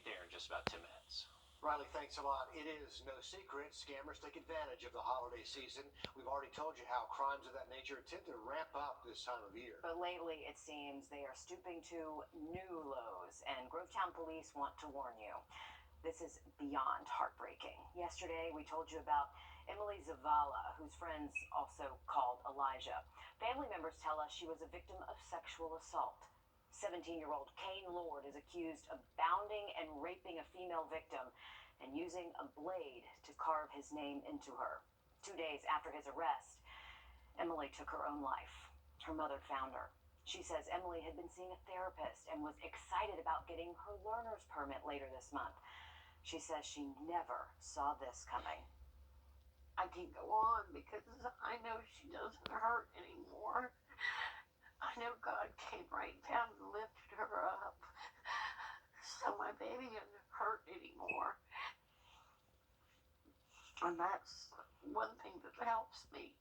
there in just about 10 minutes. Riley, thanks a lot. It is no secret scammers take advantage of the holiday season. We've already told you how crimes of that nature tend to ramp up this time of year. But lately, it seems they are stooping to new lows, and Grovetown police want to warn you. This is beyond heartbreaking. Yesterday, we told you about Emily Zavala, whose friends also called Elijah. Family members tell us she was a victim of sexual assault. 17-year-old Kane Lord is accused of bounding and raping a female victim and using a blade to carve his name into her. 2 days after his arrest, Emily took her own life. Her mother found her. She says Emily had been seeing a therapist and was excited about getting her learner's permit later this month. She says she never saw this coming. I can go on because I know she doesn't hurt anymore. I know God came right down and lifted her up, so my baby doesn't hurt anymore. And that's one thing that helps me.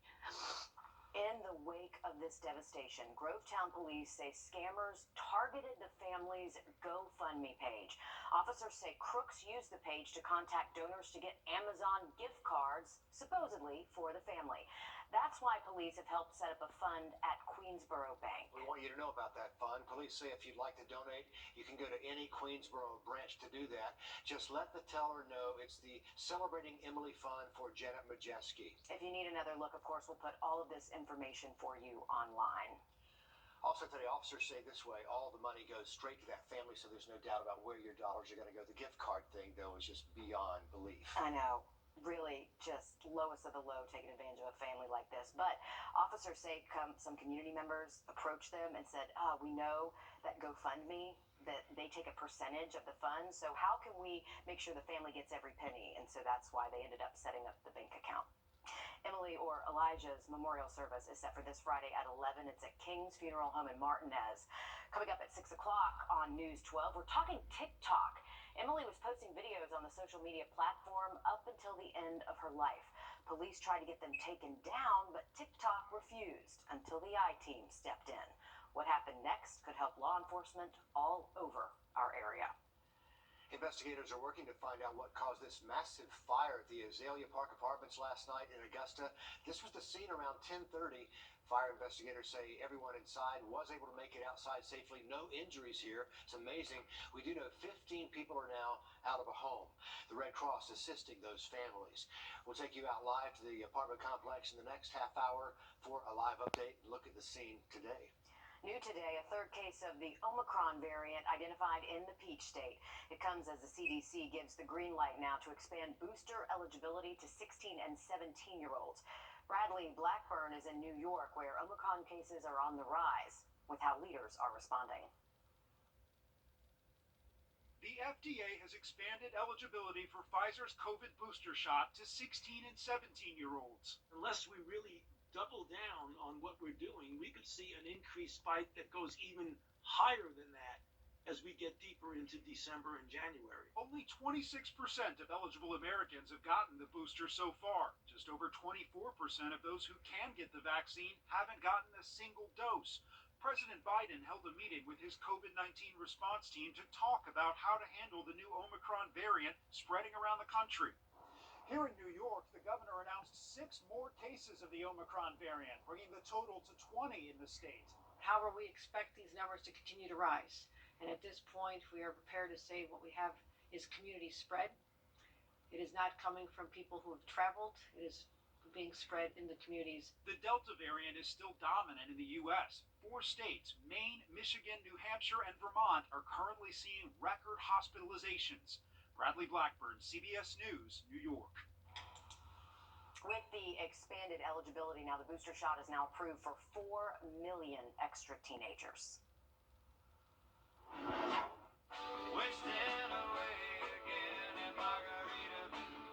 In the wake of this devastation, Grovetown police say scammers targeted the family's GoFundMe page. Officers say crooks used the page to contact donors to get Amazon gift cards, supposedly for the family. That's why police have helped set up a fund at Queensboro Bank. We want you to know about that fund. Police say if you'd like to donate, you can go to any Queensboro branch to do that. Just let the teller know it's the Celebrating Emily Fund for Janet Majeski. If you need another look, of course, we'll put all of this information for you online. Also today, officers say this way, all the money goes straight to that family, so there's no doubt about where your dollars are going to go. The gift card thing, though, is just beyond belief. I know. Really just lowest of the low taking advantage of a family like this. But officers say some community members approached them and said, we know that GoFundMe, that they take a percentage of the funds. So how can we make sure the family gets every penny? And so that's why they ended up setting up the bank account. Emily or Elijah's memorial service is set for this Friday at 11. It's at King's Funeral Home in Martinez. Coming up at 6 o'clock on News 12, we're talking TikTok. Emily was posting videos on the social media platform up until the end of her life. Police tried to get them taken down, but TikTok refused until the I-Team stepped in. What happened next could help law enforcement all over our area. Investigators are working to find out what caused this massive fire at the Azalea Park Apartments last night in Augusta. This was the scene around 10:30. Fire investigators say everyone inside was able to make it outside safely. No injuries here. It's amazing. We do know 15 people are now out of a home. The Red Cross assisting those families. We'll take you out live to the apartment complex in the next half hour for a live update and look at the scene today. New today, a third case of the Omicron variant identified in the Peach State. It comes as the CDC gives the green light now to expand booster eligibility to 16 and 17-year-olds. Bradley Blackburn is in New York, where Omicron cases are on the rise, with how leaders are responding. The FDA has expanded eligibility for Pfizer's COVID booster shot to 16 and 17-year-olds. Unless we really double down on what we're doing, we could see an increased spike that goes even higher than that as we get deeper into December and January. Only 26% of eligible Americans have gotten the booster so far. Just over 24% of those who can get the vaccine haven't gotten a single dose. President Biden held a meeting with his COVID-19 response team to talk about how to handle the new Omicron variant spreading around the country. Here in New York, the governor announced 6 more cases of the Omicron variant, bringing the total to 20 in the state. However, we expect these numbers to continue to rise. And at this point, we are prepared to say what we have is community spread. It is not coming from people who have traveled. It is being spread in the communities. The Delta variant is still dominant in the U.S. 4 states, Maine, Michigan, New Hampshire, and Vermont, are currently seeing record hospitalizations. Bradley Blackburn, CBS News, New York. With the expanded eligibility now, the booster shot is now approved for 4 million extra teenagers. Wasting away again in Margaritaville,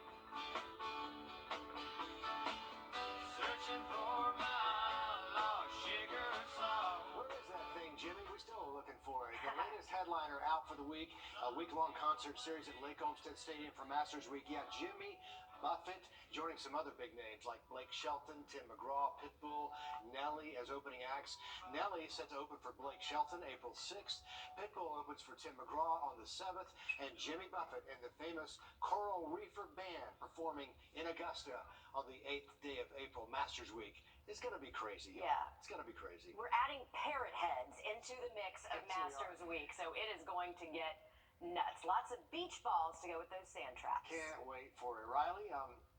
searching for my lost sugar salt. Where is that thing, Jimmy? We're still looking for it. The latest headliner out for the week, a week-long concert series at Lake Olmsted Stadium for Masters Week. Yeah, Jimmy Buffett, joining some other big names like Blake Shelton, Tim McGraw, Pitbull, Nelly as opening acts. Nelly is set to open for Blake Shelton April 6th. Pitbull opens for Tim McGraw on the 7th. And Jimmy Buffett and the famous Coral Reefer Band performing in Augusta on the 8th day of April, Masters Week. It's going to be crazy. Y'all. Yeah. It's going to be crazy. We're adding parrot heads into the mix of Masters Week, so it is going to get nuts. Lots of beach balls to go with those sand traps. Can't wait for it. Riley,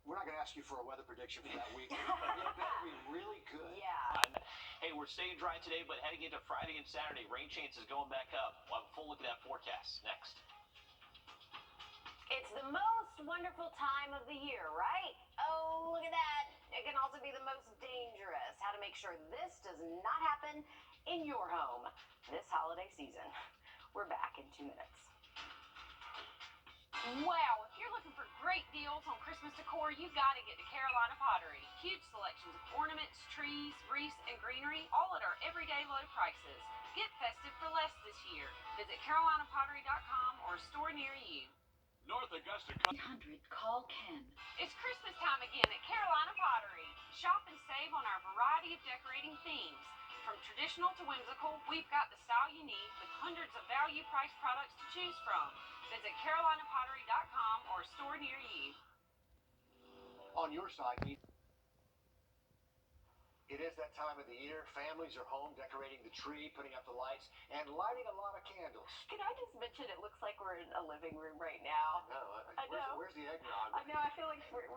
we're not going to ask you for a weather prediction for that week. It better be really good. Yeah. Hey, we're staying dry today, but heading into Friday and Saturday, rain chances going back up. We'll have a full look at that forecast next. It's the most wonderful time of the year, right? Oh, look at that. It can also be the most dangerous. How to make sure this does not happen in your home this holiday season. We're back in 2 minutes. Wow, if you're looking for great deals on Christmas decor, you've got to get to Carolina Pottery. Huge selections of ornaments, trees, wreaths, and greenery, all at our everyday low prices. Get festive for less this year. Visit carolinapottery.com or a store near you. North Augusta. 800 call Ken. It's Christmas time again at Carolina Pottery. Shop and save on our variety of decorating themes. From traditional to whimsical, we've got the style you need with hundreds of value-priced products to choose from. Visit carolinapottery.com or a store near you. On your side, it is that time of the year. Families are home decorating the tree, putting up the lights, and lighting a lot of candles. Can I just mention it looks like we're in a living room right now? No, I know. Where's the eggnog? I know, I feel like we're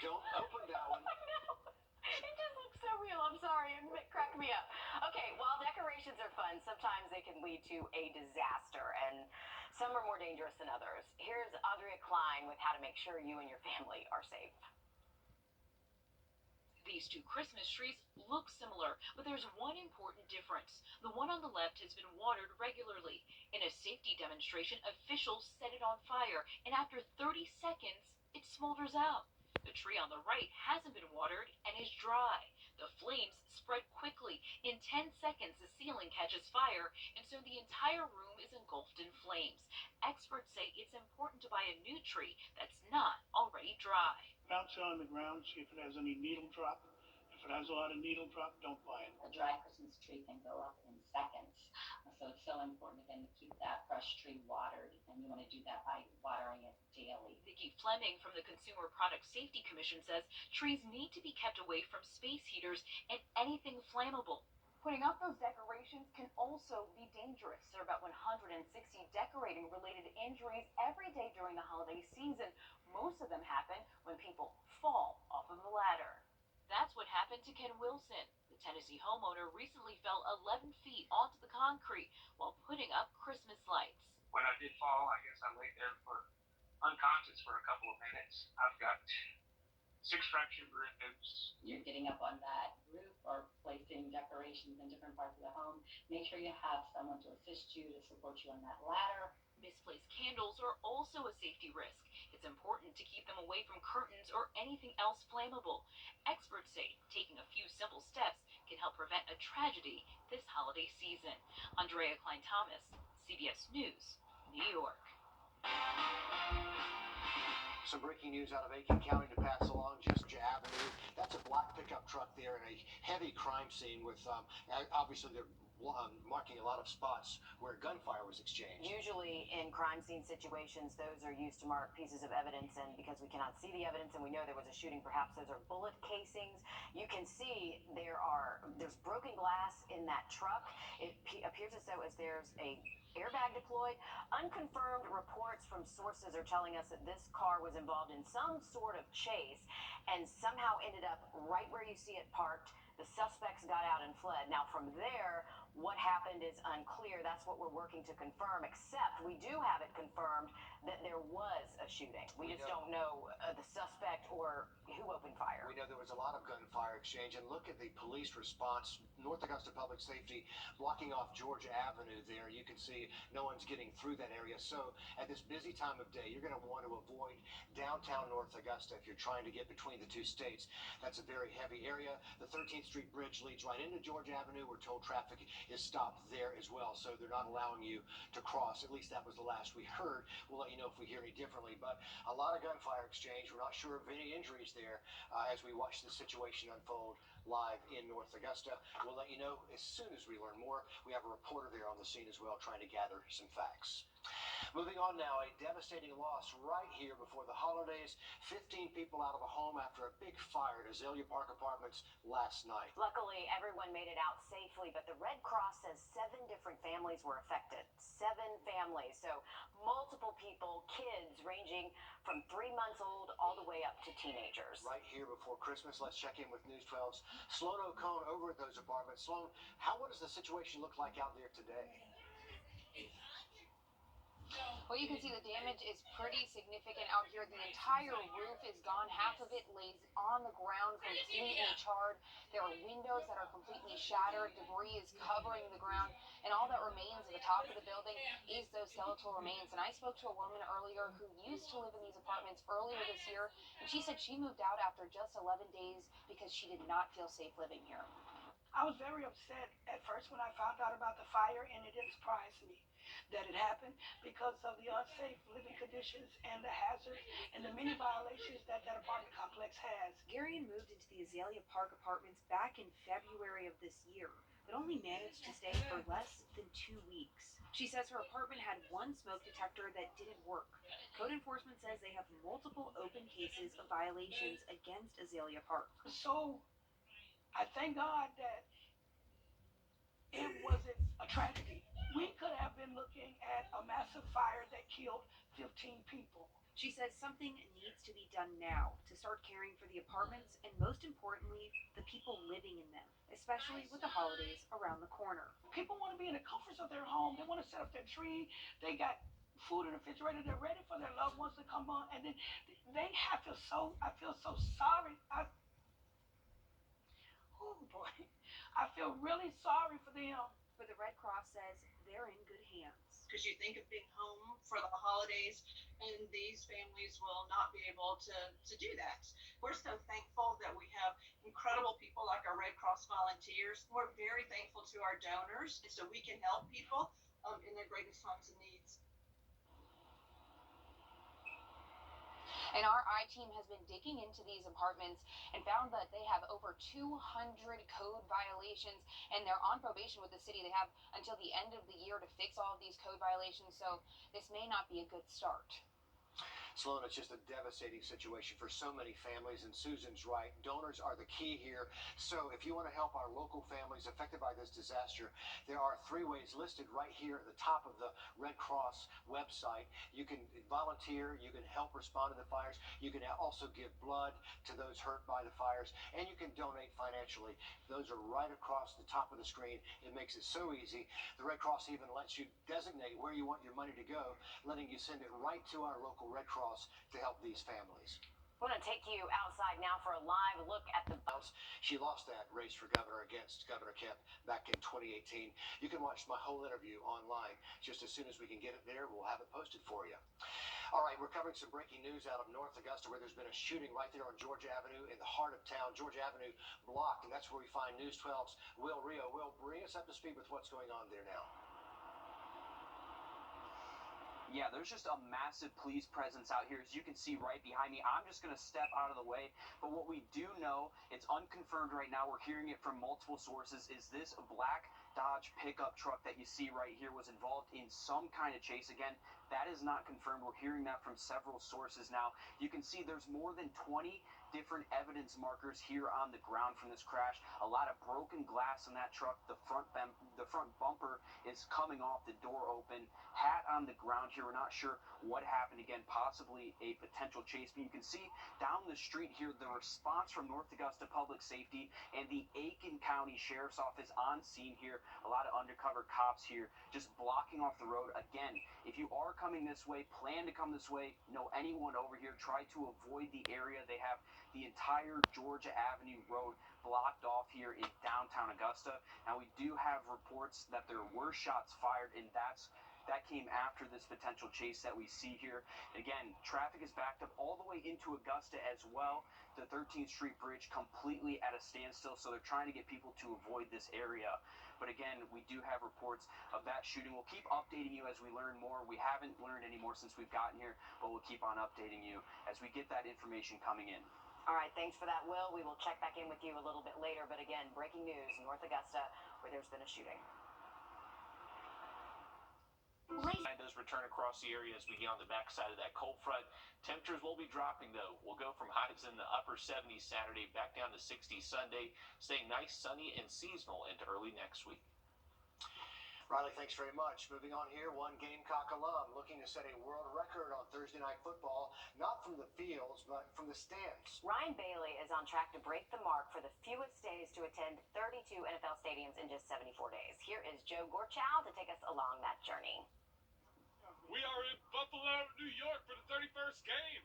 Don't open that one. I know. It just looks so real. I'm sorry. It cracked me up. Okay, while decorations are fun, sometimes they can lead to a disaster, and some are more dangerous than others. Here's Andrea Klein with how to make sure you and your family are safe. These two Christmas trees look similar, but there's one important difference. The one on the left has been watered regularly. In a safety demonstration, officials set it on fire, and after 30 seconds, it smolders out. The tree on the right hasn't been watered and is dry. The flames spread quickly. In 10 seconds, the ceiling catches fire, and so the entire room is engulfed in flames. Experts say it's important to buy a new tree that's not already dry. Bounce it on the ground, see if it has any needle drop. If it has a lot of needle drop, don't buy it. A dry Christmas tree can go up in seconds. So it's so important, again, to keep that fresh tree watered, and you want to do that by watering it daily. Vicki Fleming from the Consumer Product Safety Commission says trees need to be kept away from space heaters and anything flammable. Putting up those decorations can also be dangerous. There are about 160 decorating-related injuries every day during the holiday season. Most of them happen when people fall off of the ladder. That's what happened to Ken Wilson. The Tennessee homeowner recently fell 11 feet onto the concrete while putting up Christmas lights. When I did fall, I guess I laid there for unconscious for a couple of minutes. I've got 6 fractured ribs. You're getting up on that roof or placing decorations in different parts of the home. Make sure you have someone to assist you, to support you on that ladder. Misplaced candles are also a safety risk. It's important to keep them away from curtains or anything else flammable. Experts say taking a few simple steps can help prevent a tragedy this holiday season. Andrea Klein-Thomas, CBS News, New York. Some breaking news out of Aiken County to pass along. Georgia Avenue. That's a black pickup truck there in a heavy crime scene with, obviously, they're marking a lot of spots where gunfire was exchanged. Usually in crime scene situations, those are used to mark pieces of evidence, and because we cannot see the evidence and we know there was a shooting, perhaps those are bullet casings. You can see there's broken glass in that truck. It appears as though there's a airbag deployed. Unconfirmed reports from sources are telling us that this car was involved in some sort of chase and somehow ended up right where you see it parked. The suspects got out and fled. Now, from there, what happened is unclear. That's what we're working to confirm, except we do have it confirmed that there was a shooting. We just don't know the suspect or who opened fire. We know there was a lot of gunfire exchange, and look at the police response. North Augusta Public Safety blocking off Georgia Avenue there. You can see no one's getting through that area. So at this busy time of day, you're going to want to avoid downtown North Augusta if you're trying to get between the two states. That's a very heavy area. The 13th Street Bridge leads right into Georgia Avenue. We're told traffic is stopped there as well, so they're not allowing you to cross. At least that was the last we heard. We'll let you know if we hear any differently, but a lot of gunfire exchange. We're not sure of any injuries there as we watch the situation unfold live in North Augusta. We'll let you know as soon as we learn more. We have a reporter there on the scene as well trying to gather some facts. Moving on now, a devastating loss right here before the holidays. 15 people out of a home after a big fire at Azalea Park Apartments last night. Luckily, everyone made it out safely, but the Red Cross says 7 different families were affected. 7 families, so multiple people, kids ranging from 3 months old all the way up to teenagers. Right here before Christmas, let's check in with News 12's Sloan O'Cone over at those apartments. Sloan, what does the situation look like out there today? Well, you can see the damage is pretty significant out here. The entire roof is gone. Half of it lays on the ground, completely charred. There are windows that are completely shattered. Debris is covering the ground. And all that remains at the top of the building is those skeletal remains. And I spoke to a woman earlier who used to live in these apartments earlier this year. And she said she moved out after just 11 days because she did not feel safe living here. I was very upset at first when I found out about the fire, and it didn't surprise me that it happened because of the unsafe living conditions and the hazards and the many violations that apartment complex has. Garion moved into the Azalea Park Apartments back in February of this year, but only managed to stay for less than 2 weeks. She says her apartment had one smoke detector that didn't work. Code enforcement says they have multiple open cases of violations against Azalea Park. So I thank God that it wasn't a tragedy. We could have been looking at a massive fire that killed 15 people. She says something needs to be done now to start caring for the apartments and, most importantly, the people living in them, especially with the holidays around the corner. People want to be in the comforts of their home. They want to set up their tree. They got food in the refrigerator. They're ready for their loved ones to come on. And then I feel so sorry. Oh boy. I feel really sorry for them. But the Red Cross says they're in good hands. Because you think of being home for the holidays, and these families will not be able to do that. We're so thankful that we have incredible people like our Red Cross volunteers. We're very thankful to our donors, so we can help people in their greatest times of needs. And our I-team has been digging into these apartments and found that they have over 200 code violations, and they're on probation with the city. They have until the end of the year to fix all of these code violations, so this may not be a good start. Sloan, it's just a devastating situation for so many families, and Susan's right. Donors are the key here. So if you want to help our local families affected by this disaster, there are 3 ways listed right here at the top of the Red Cross website. You can volunteer, you can help respond to the fires, you can also give blood to those hurt by the fires, and you can donate financially. Those are right across the top of the screen. It makes it so easy. The Red Cross even lets you designate where you want your money to go, letting you send it right to our local Red Cross to help these families. I want to take you outside now for a live look at the house. She lost that race for governor against Governor Kemp back in 2018. You can watch my whole interview online. Just as soon as we can get it there, we'll have it posted for you. All right, we're covering some breaking news out of North Augusta, where there's been a shooting right there on Georgia Avenue in the heart of town. Georgia Avenue blocked, and that's where we find News 12's Will Rio. Will, bring us up to speed with what's going on there now. Yeah, there's just a massive police presence out here, as you can see right behind me. I'm just going to step out of the way, but what we do know, it's unconfirmed right now, we're hearing it from multiple sources, is this black Dodge pickup truck that you see right here was involved in some kind of chase. Again, that is not confirmed. We're hearing that from several sources now. You can see there's more than 20 different evidence markers here on the ground from this crash. A lot of broken glass in that truck. The front bumper is coming off, the door open. Hat on the ground here. We're not sure what happened. Again, possibly a potential chase. But you can see down the street here the response from North Augusta Public Safety and the Aiken County Sheriff's Office on scene here. A lot of undercover cops here just blocking off the road. Again, if you are coming this way, plan to come this way, know anyone over here, try to avoid the area. They have the entire Georgia Avenue Road blocked off here in downtown Augusta. Now, we do have reports that there were shots fired, and that came after this potential chase that we see here. Again, traffic is backed up all the way into Augusta as well. The 13th Street Bridge completely at a standstill, so they're trying to get people to avoid this area. But again, we do have reports of that shooting. We'll keep updating you as we learn more. We haven't learned any more since we've gotten here, but we'll keep on updating you as we get that information coming in. All right, thanks for that, Will. We will check back in with you a little bit later. But again, breaking news, North Augusta, where there's been a shooting. Does return across the area as we get on the backside of that cold front. Temperatures will be dropping, though. We'll go from highs in the upper 70s Saturday back down to 60s Sunday, staying nice, sunny, and seasonal into early next week. Riley, thanks very much. Moving on here, one Gamecock alum looking to set a world record on Thursday Night Football, not from the fields, but from the stands. Ryan Bailey is on track to break the mark for the fewest days to attend 32 NFL stadiums in just 74 days. Here is Joe Gorchow to take us along that journey. We are in Buffalo, New York for the 31st game.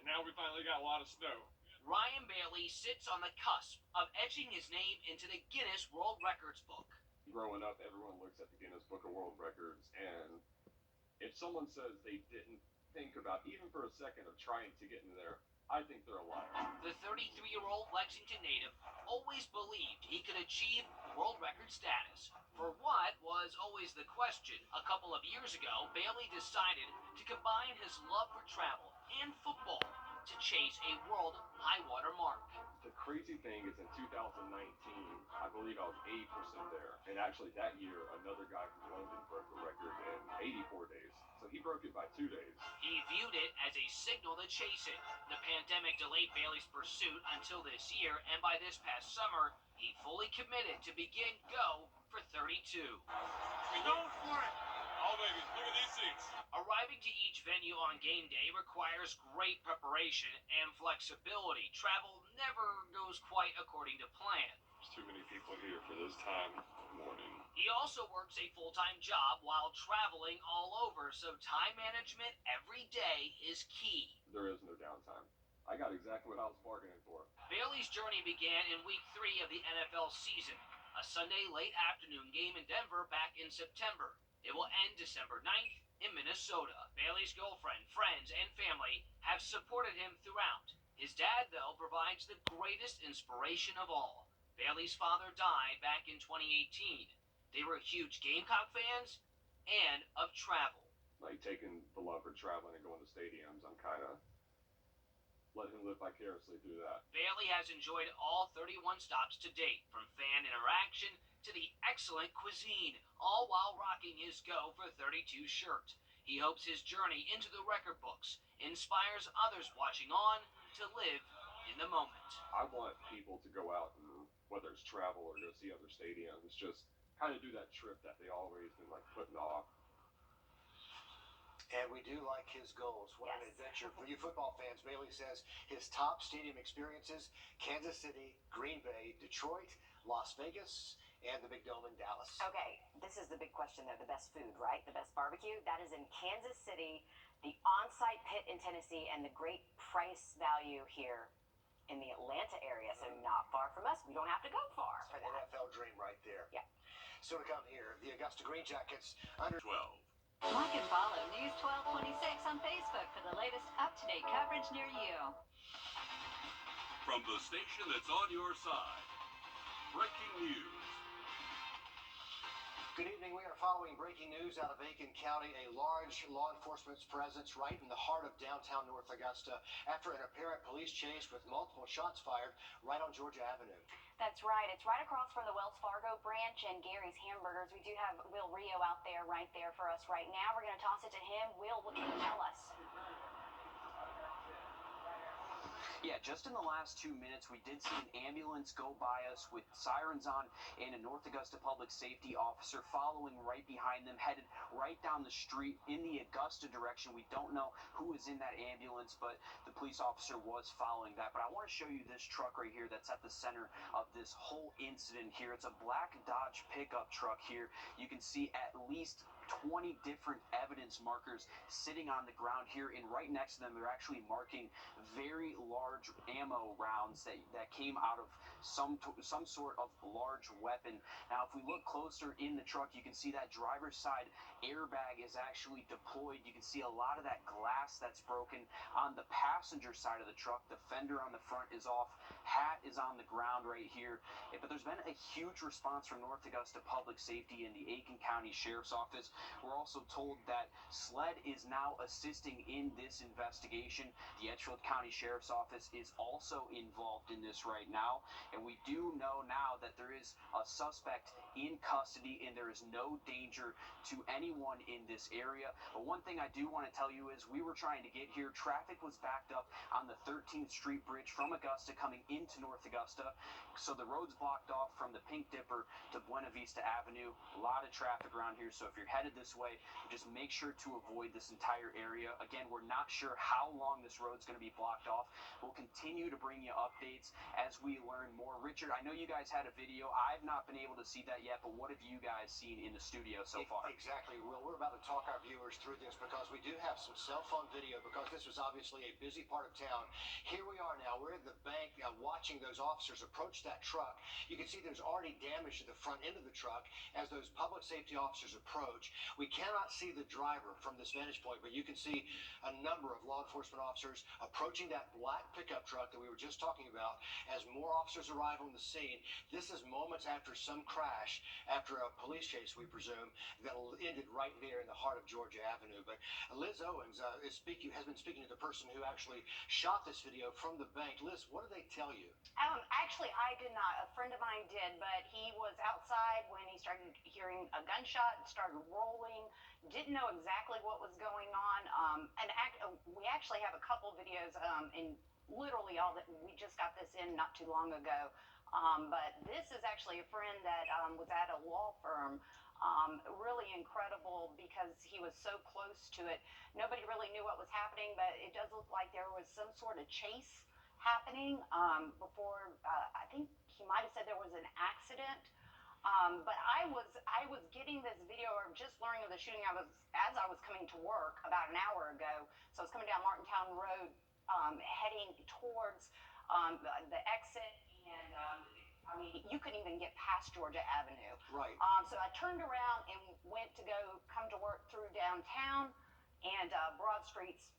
And now we finally got a lot of snow. Ryan Bailey sits on the cusp of etching his name into the Guinness World Records book. Growing up, everyone looks at the Guinness Book of World Records, and if someone says they didn't think about, even for a second, of trying to get in there, I think they're a liar. The 33-year-old Lexington native always believed he could achieve world record status. For what was always the question. A couple of years ago, Bailey decided to combine his love for travel and football to chase a world high-water mark. The crazy thing is in 2019, I believe I was 80% there. And actually that year, another guy from London broke the record in 84 days. So he broke it by 2 days. He viewed it as a signal to chase it. The pandemic delayed Bailey's pursuit until this year, and by this past summer, he fully committed to begin go for 32. We're going for it. Oh, baby, look at these seats. Arriving to each venue on game day requires great preparation and flexibility. Travel never goes quite according to plan. There's too many people here for this time of morning. He also works a full-time job while traveling all over, so time management every day is key. There is no downtime. I got exactly what I was bargaining for. Bailey's journey began in week 3 of the NFL season, a Sunday late afternoon game in Denver back in September. It will end December 9th in Minnesota. Bailey's girlfriend, friends, and family have supported him throughout. His dad, though, provides the greatest inspiration of all. Bailey's father died back in 2018. They were huge Gamecock fans and of travel. Like taking the love for traveling and going to stadiums, I'm kind of letting him live vicariously through that. Bailey has enjoyed all 31 stops to date, from fan interaction to the excellent cuisine, all while rocking his Go for 32 shirt. He hopes his journey into the record books inspires others watching on to live in the moment. I want people to go out and, whether it's travel or go see other stadiums, just kind of do that trip that they always been like putting off. And we do like his goals. What an adventure. For you football fans, Bailey says his top stadium experiences, Kansas City, Green Bay, Detroit, Las Vegas, and the Big Dome in Dallas. Okay, this is the big question there. The best food, right? The best barbecue? That is in Kansas City, the on-site pit in Tennessee, and the great price value here in the Atlanta area. So not far from us. We don't have to go far for that. NFL dream right there. Yeah. So to come here, the Augusta Green Jackets under 12. Like and follow News 1226 on Facebook for the latest up-to-date coverage near you. From the station that's on your side, breaking news. Good evening. We are following breaking news out of Aiken County. A large law enforcement presence right in the heart of downtown North Augusta after an apparent police chase with multiple shots fired right on Georgia Avenue. That's right. It's right across from the Wells Fargo branch and Gary's Hamburgers. We do have Wrdw out there right there for us right now. We're going to toss it to him. Will, what can you tell us? Yeah, just in the last 2 minutes, we did see an ambulance go by us with sirens on and a North Augusta public safety officer following right behind them, headed right down the street in the Augusta direction. We don't know who was in that ambulance, but the police officer was following that. But I want to show you this truck right here that's at the center of this whole incident here. It's a black Dodge pickup truck here. You can see at least 20 different evidence markers sitting on the ground here, and right next to them, they're actually marking very large ammo rounds that came out of some sort of large weapon. Now, if we look closer in the truck, you can see that driver's side airbag is actually deployed. You can see a lot of that glass that's broken on the passenger side of the truck. The fender on the front is off. Hat is on the ground right here. But there's been a huge response from North Augusta Public Safety and the Aiken County Sheriff's Office. We're also told that SLED is now assisting in this investigation. The Edgefield County Sheriff's Office is also involved in this right now. And we do know now that there is a suspect in custody and there is no danger to anyone in this area. But one thing I do want to tell you is we were trying to get here. Traffic was backed up on the 13th Street Bridge from Augusta coming into North Augusta. So the road's blocked off from the Pink Dipper to Buena Vista Avenue. A lot of traffic around here. So if you're headed this way, just make sure to avoid this entire area. Again, we're not sure how long this road's going to be blocked off. We'll continue to bring you updates as we learn more. Richard, I know you guys had a video. I've not been able to see that yet, but what have you guys seen in the studio so far? Exactly. Well, we're about to talk our viewers through this because we do have some cell phone video because this was obviously a busy part of town. Here we are now. We're at the bank watching those officers approach that truck. You can see there's already damage to the front end of the truck as those public safety officers approach. We cannot see the driver from this vantage point, but you can see a number of law enforcement officers approaching that black pickup truck that we were just talking about as more officers arrive on the scene. This is moments after some crash, after a police chase, we presume, that ended right there in the heart of Georgia Avenue. But Liz Owens has been speaking to the person who actually shot this video from the bank. Liz, what did they tell you? Actually, I did not. A friend of mine did, but he was outside when he started hearing a gunshot, started rolling, didn't know exactly what was going on. We actually have a couple videos, and literally all that, we just got this in not too long ago. But this is actually a friend that was at a law firm. Really incredible because he was so close to it. Nobody really knew what was happening, but it does look like there was some sort of chase happening before. I think he might have said there was an accident. But I was getting this video or just learning of the shooting as I was coming to work about an hour ago. So I was coming down Martintown Road, heading towards the exit, and I mean, you couldn't even get past Georgia Avenue. Right. So I turned around and went to come to work through downtown, and Broad Street's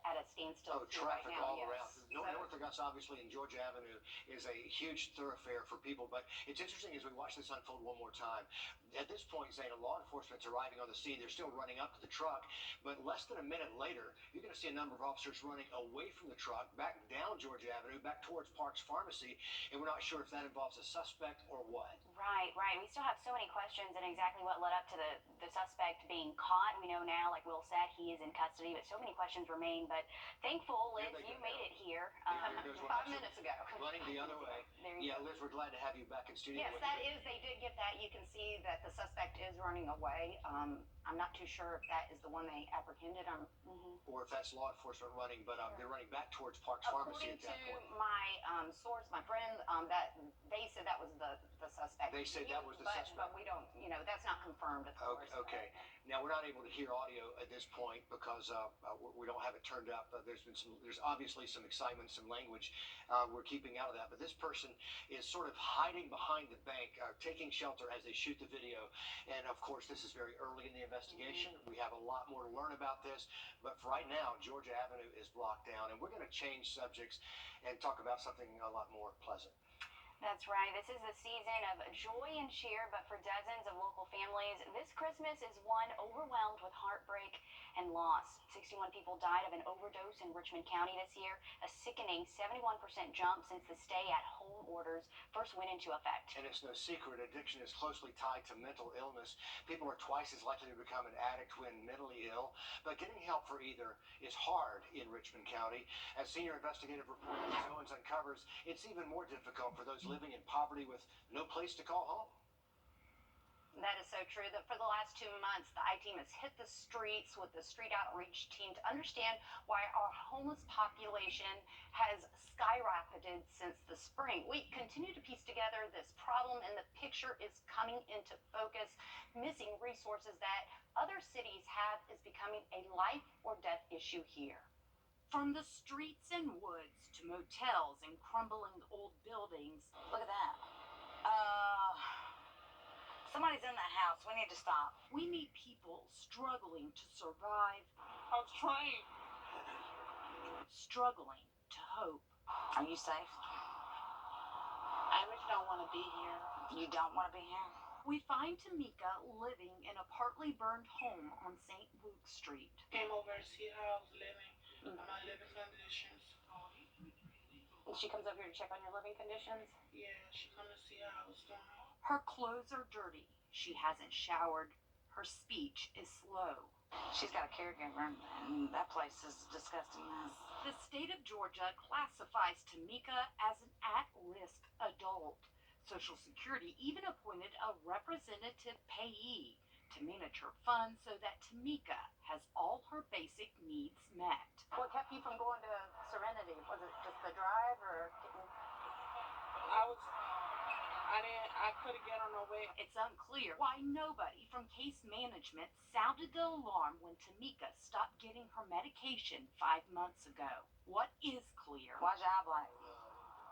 at a standstill traffic right now. all around. North Augusta, obviously, and Georgia Avenue is a huge thoroughfare for people. But it's interesting as we watch this unfold one more time. At this point, Zana, law enforcement's arriving on the scene. They're still running up to the truck. But less than a minute later, you're going to see a number of officers running away from the truck, back down Georgia Avenue, back towards Parks Pharmacy. And we're not sure if that involves a suspect or what. Right. We still have so many questions and exactly what led up to the suspect being caught. We know now, like Will said, he is in custody, but so many questions remain. But thankful, Liz, you made it here 5 minutes ago. Running the other way. Yeah, Liz, we're glad to have you back in studio. Yes, that is. They did get that. You can see that the suspect is running away. I'm not too sure if that is the one they apprehended. Or if that's law enforcement running, but they're running back towards Parks Pharmacy at that point. According to my source, my friend, that they said that was the suspect. They said that was the suspect. But we don't, that's not confirmed, of course. Okay. Now, we're not able to hear audio at this point because we don't have it turned up. There's obviously some excitement, some language we're keeping out of that. But this person is sort of hiding behind the bank, taking shelter as they shoot the video. And, of course, this is very early in the investigation. We have a lot more to learn about this. But for right now, Georgia Avenue is blocked down. And we're going to change subjects and talk about something a lot more pleasant. That's right. This is the season of joy and cheer, but for dozens of local families, this Christmas is one overwhelmed with heartbreak and loss. 61 people died of an overdose in Richmond County this year, a sickening 71% jump since the stay-at-home orders first went into effect. And it's no secret, addiction is closely tied to mental illness. People are twice as likely to become an addict when mentally ill, but getting help for either is hard in Richmond County. As senior investigative reporter Liz Owens uncovers, it's even more difficult for those living in poverty with no place to call home. That is so true that for the last 2 months, the I-Team has hit the streets with the street outreach team to understand why our homeless population has skyrocketed since the spring. We continue to piece together this problem, and the picture is coming into focus. Missing resources that other cities have is becoming a life or death issue here. From the streets and woods to motels and crumbling old buildings. Look at that. Somebody's in that house. We need to stop. We meet people struggling to survive. I was trying. Struggling to hope. Are you safe? I really don't want to be here. You don't want to be here? We find Tamika living in a partly burned home on St. Luke Street. Came over to see how I was living, my living conditions. And she comes over here to check on your living conditions? Yeah, she come to see how I was doing. Her clothes are dirty. She hasn't showered. Her speech is slow. She's got a caregiver, and that place is a disgusting mess. The state of Georgia classifies Tamika as an at-risk adult. Social Security even appointed a representative payee to manage her funds so that Tamika has all her basic needs met. What kept you from going to Serenity? Was it just the drive or getting... I couldn't get on her way. It's unclear why nobody from case management sounded the alarm when Tamika stopped getting her medication 5 months ago. What is clear? Why's your eye black?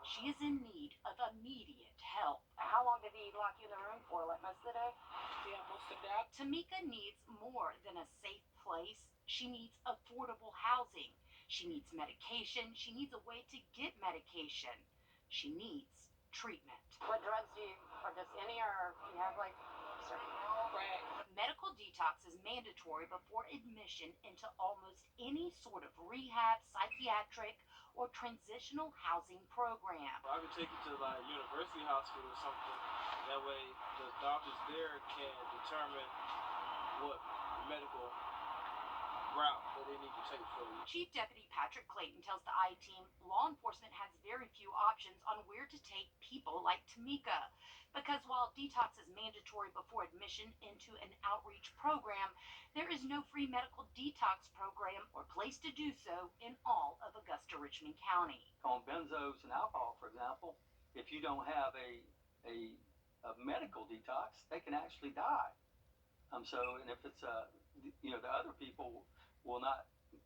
She is in need of immediate help. How long did he lock you in the room for? Like most of the day? Yeah, most of that. Tamika needs more than a safe place. She needs affordable housing. She needs medication. She needs a way to get medication. She needs treatment. What drugs do you, or just any, or you have like certain? Right. Medical detox is mandatory before admission into almost any sort of rehab, psychiatric, or transitional housing program. I could take you to like University Hospital or something. That way the doctors there can determine what medical route that they need to take for you. Chief Deputy Patrick Clayton tells the I-Team law enforcement has very few options on where to take people like Tamika. Because while detox is mandatory before admission into an outreach program, there is no free medical detox program or place to do so in all of Augusta-Richmond County. On benzos and alcohol, for example, if you don't have a medical detox, they can actually die. And if it's the other people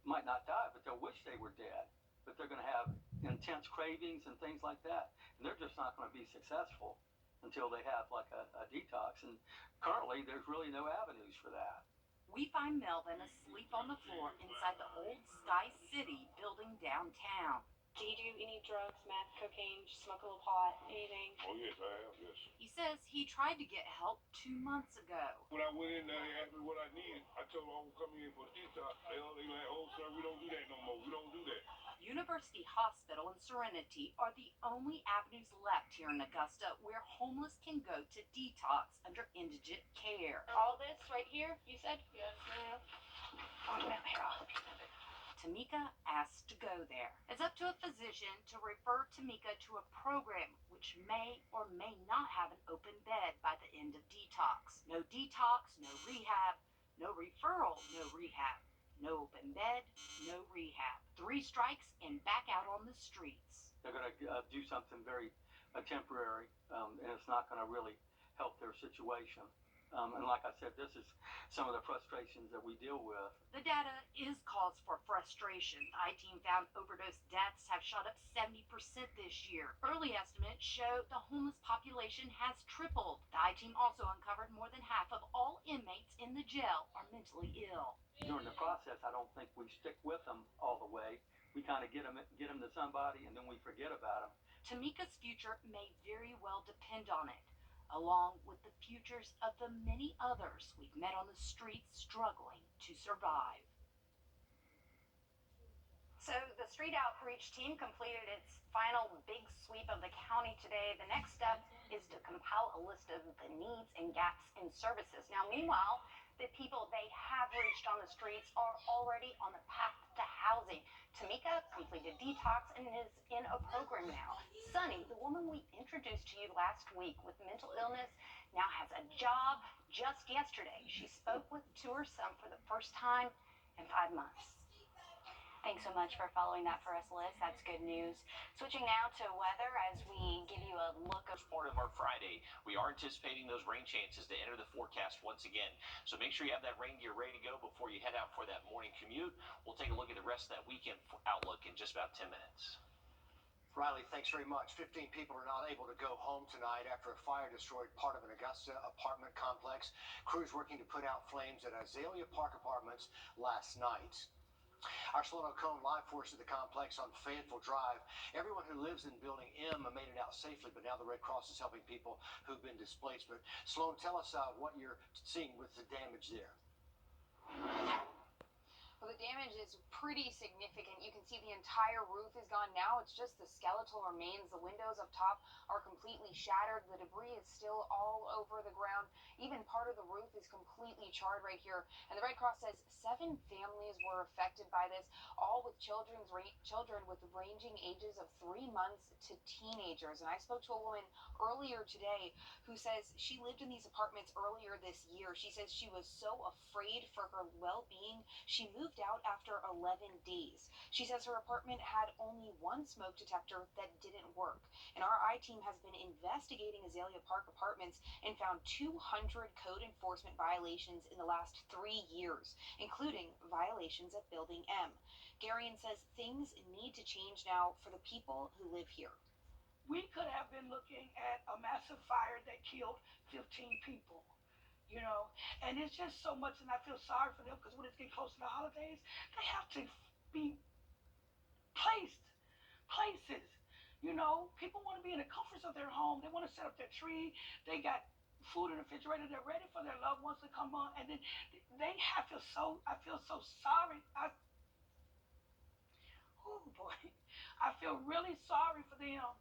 might not die, but they'll wish they were dead. But they're going to have intense cravings and things like that, and they're just not going to be successful until they have like a detox. And currently, there's really no avenues for that. We find Melvin asleep on the floor inside the old Sky City building downtown. Do you do any drugs, meth, cocaine, smoke a little pot, anything? Oh, yes, I have, yes. He says he tried to get help 2 months ago. When I went in there, they asked me what I needed. I told them I was coming in for detox. They like, oh, sir, we don't do that no more. We don't do that. University Hospital and Serenity are the only avenues left here in Augusta where homeless can go to detox under indigent care. All this right here, you said? Yes, ma'am. Tamika asked to go there. It's up to a physician to refer Tamika to a program which may or may not have an open bed by the end of detox. No detox, no rehab, no referral, no rehab. No open bed, no rehab. 3 strikes and back out on the streets. They're going to do something very temporary, and it's not going to really help their situation. And like I said, this is some of the frustrations that we deal with. The data is cause for frustration. The I-Team found overdose deaths have shot up 70% this year. Early estimates show the homeless population has tripled. The I-Team also uncovered more than half of all inmates in the jail are mentally ill. During the process, I don't think we stick with them all the way. We kind of get them to somebody, and then we forget about them. Tamika's future may very well depend on it, along with the futures of the many others we've met on the streets struggling to survive. So the street outreach team completed its final big sweep of the county today. The next step is to compile a list of the needs and gaps in services. Now, meanwhile, the people they have reached on the streets are already on the path to housing. Tamika completed detox and is in a program now. Sunny, the woman we introduced to you last week with mental illness, now has a job. Just yesterday, she spoke to her son for the first time in 5 months. Thanks so much for following that for us, Liz. That's good news. Switching now to weather as we give you a look of part of our Friday. We are anticipating those rain chances to enter the forecast once again. So make sure you have that rain gear ready to go before you head out for that morning commute. We'll take a look at the rest of that weekend outlook in just about 10 minutes. Riley, thanks very much. 15 people are not able to go home tonight after a fire destroyed part of an Augusta apartment complex. Crews working to put out flames at Azalea Park Apartments last night. Our Sloan O'Cone live force at the complex on Fayetteville Drive. Everyone who lives in Building M made it out safely, but now the Red Cross is helping people who've been displaced. But Sloan, tell us what you're seeing with the damage there. Well, the damage is pretty significant. You can see the entire roof is gone. Now it's just the skeletal remains. The windows up top are completely shattered. The debris is still all over the ground. Even part of the roof is completely charred right here. And the Red Cross says 7 families were affected by this, all with children with ranging ages of 3 months to teenagers. And I spoke to a woman earlier today who says she lived in these apartments earlier this year. She says she was so afraid for her well-being, she moved out after 11 days. She says her apartment had only one smoke detector that didn't work. And our I-team has been investigating Azalea Park Apartments and found 200 code enforcement violations in the last 3 years, including violations at Building M. Garion says things need to change now for the people who live here. We could have been looking at a massive fire that killed 15 people. You know, and it's just so much, and I feel sorry for them because when it's getting close to the holidays, they have to be places. You know, people want to be in the comforts of their home. They want to set up their tree. They got food in the refrigerator. They're ready for their loved ones to come on, and then I feel so sorry. Oh boy, I feel really sorry for them.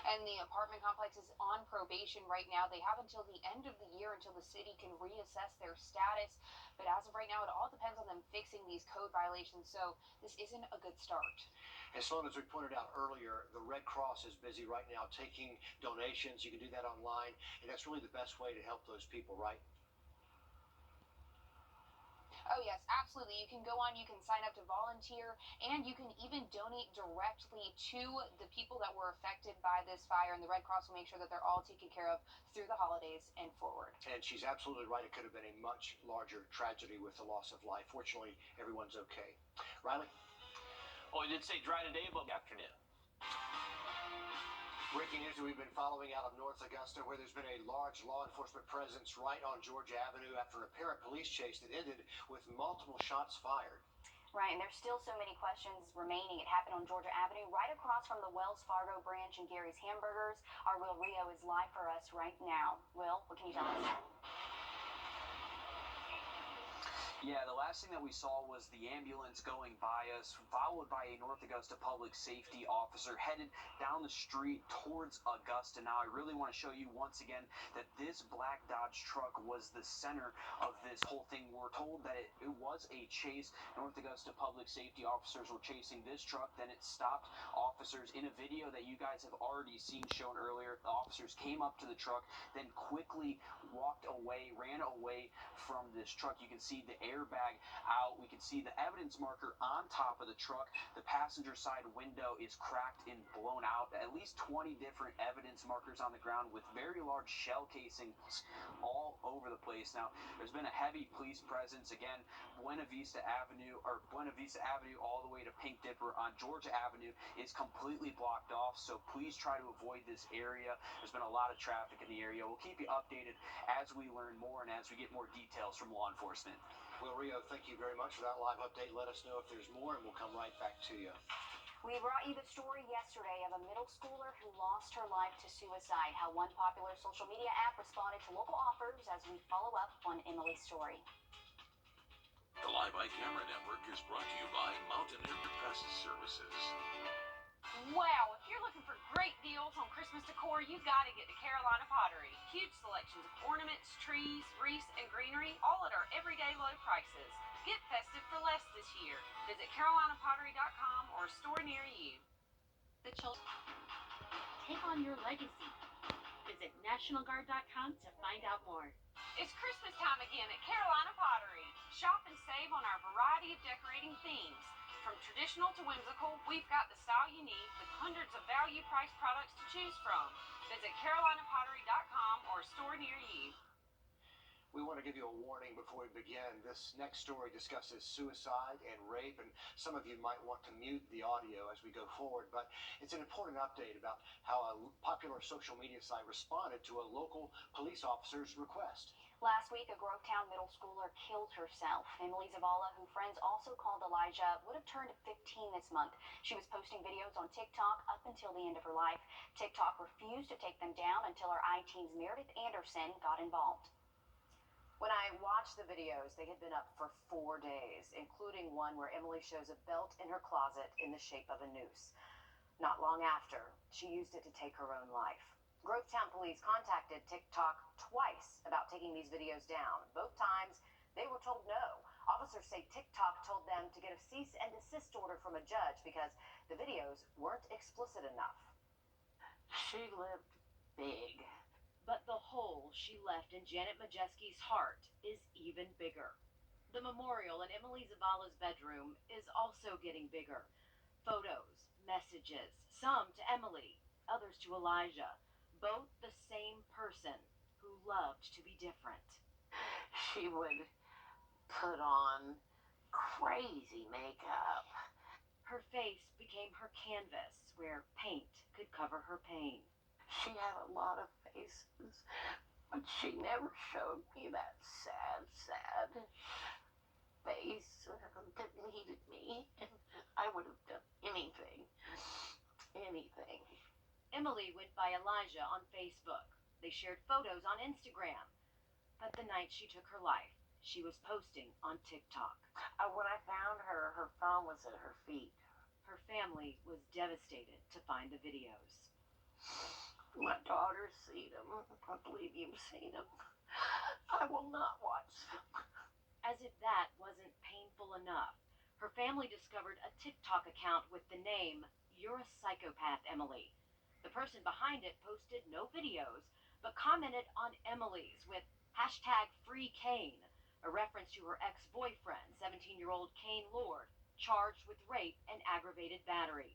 And the apartment complex is on probation right now. They have until the end of the year until the city can reassess their status. But as of right now, it all depends on them fixing these code violations. So this isn't a good start. And Sloan, as we pointed out earlier, the Red Cross is busy right now taking donations. You can do that online, and that's really the best way to help those people, right? Oh, yes, absolutely. You can go on, you can sign up to volunteer, and you can even donate directly to the people that were affected by this fire, and the Red Cross will make sure that they're all taken care of through the holidays and forward. And she's absolutely right. It could have been a much larger tragedy with the loss of life. Fortunately, everyone's okay. Riley? Well, we did say dry today, but afternoon. Breaking news that we've been following out of North Augusta, where there's been a large law enforcement presence right on Georgia Avenue after an apparent police chase that ended with multiple shots fired. Right, and there's still so many questions remaining. It happened on Georgia Avenue, right across from the Wells Fargo branch and Gary's Hamburgers. Our Will Rio is live for us right now. Will, what can you tell us? Yeah, the last thing that we saw was the ambulance going by us, followed by a North Augusta public safety officer headed down the street towards Augusta. Now, I really want to show you once again that this black Dodge truck was the center of this whole thing. We're told that it was a chase. North Augusta public safety officers were chasing this truck. Then it stopped officers. In a video that you guys have already seen shown earlier, the officers came up to the truck, then quickly walked away, ran away from this truck. You can see the airbag out. We can see the evidence marker on top of the truck. The passenger side window is cracked and blown out. At least 20 different evidence markers on the ground with very large shell casings all over the place. Now, there's been a heavy police presence. Again, Buena Vista Avenue all the way to Pink Dipper on Georgia Avenue is completely blocked off. So please try to avoid this area. There's been a lot of traffic in the area. We'll keep you updated as we learn more and as we get more details from law enforcement. Will Rio, thank you very much for that live update. Let us know if there's more, and we'll come right back to you. We brought you the story yesterday of a middle schooler who lost her life to suicide, how one popular social media app responded to local offers as we follow up on Emily's story. The Live by Camera Network is brought to you by Mountaineer Pest Services. Wow, if you're looking for great deals on Christmas decor, you gotta get to Carolina Pottery. Huge selections of ornaments, trees, wreaths, and greenery, all at our everyday low prices. Get festive for less this year. Visit carolinapottery.com or a store near you. The children take on your legacy. Visit NationalGuard.com to find out more. It's Christmas time again at Carolina Pottery. Shop and save on our variety of decorating themes. From traditional to whimsical, we've got the style you need with hundreds of value-priced products to choose from. Visit CarolinaPottery.com or a store near you. We want to give you a warning before we begin. This next story discusses suicide and rape, and some of you might want to mute the audio as we go forward, but it's an important update about how a popular social media site responded to a local police officer's request. Last week, a Grovetown middle schooler killed herself. Emily Zavala, who friends also called Elijah, would have turned 15 this month. She was posting videos on TikTok up until the end of her life. TikTok refused to take them down until her iTeen's Meredith Anderson got involved. When I watched the videos, they had been up for 4 days, including one where Emily shows a belt in her closet in the shape of a noose. Not long after, she used it to take her own life. Grovetown police contacted TikTok twice about taking these videos down. Both times, they were told no. Officers say TikTok told them to get a cease and desist order from a judge because the videos weren't explicit enough. She lived big. But the hole she left in Janet Majeski's heart is even bigger. The memorial in Emily Zavala's bedroom is also getting bigger. Photos, messages, some to Emily, others to Elijah. Both the same person who loved to be different. She would put on crazy makeup. Her face became her canvas where paint could cover her pain. She had a lot of faces, but she never showed me that sad face that needed me, and I would have done anything. Emily went by Elijah on Facebook. They shared photos on Instagram. But the night she took her life, she was posting on TikTok. When I found her, her phone was at her feet. Her family was devastated to find the videos. My daughter's seen them. I believe you've seen them. I will not watch them. As if that wasn't painful enough, her family discovered a TikTok account with the name You're a Psychopath, Emily. The person behind it posted no videos, but commented on Emily's with #FreeKane, a reference to her ex-boyfriend, 17-year-old Kane Lord, charged with rape and aggravated battery.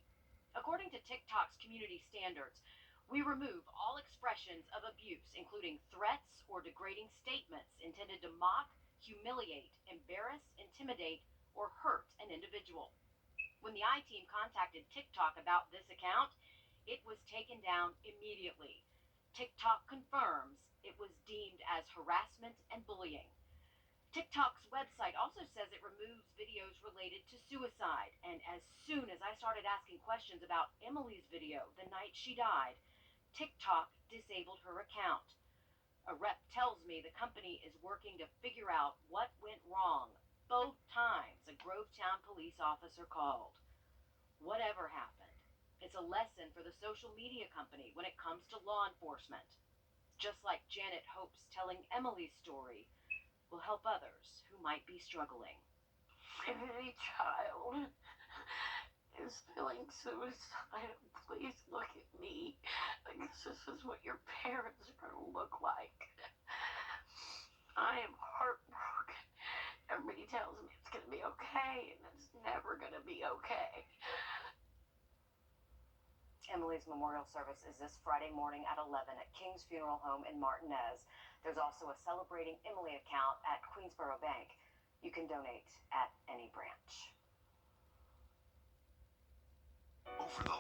According to TikTok's community standards, we remove all expressions of abuse, including threats or degrading statements intended to mock, humiliate, embarrass, intimidate, or hurt an individual. When the I-Team contacted TikTok about this account, it was taken down immediately. TikTok confirms it was deemed as harassment and bullying. TikTok's website also says it removes videos related to suicide, and as soon as I started asking questions about Emily's video the night she died, TikTok disabled her account. A rep tells me the company is working to figure out what went wrong both times a Grovetown police officer called. Whatever happened, it's a lesson for the social media company when it comes to law enforcement. Just like Janet hopes telling Emily's story will help others who might be struggling. If any child is feeling suicidal, please look at me, because this is what your parents are going to look like. I am heartbroken. Everybody tells me it's going to be okay, and it's never going to be okay. Emily's memorial service is this Friday morning at 11 at King's Funeral Home in Martinez. There's also a Celebrating Emily account at Queensboro Bank. You can donate at any branch. Over the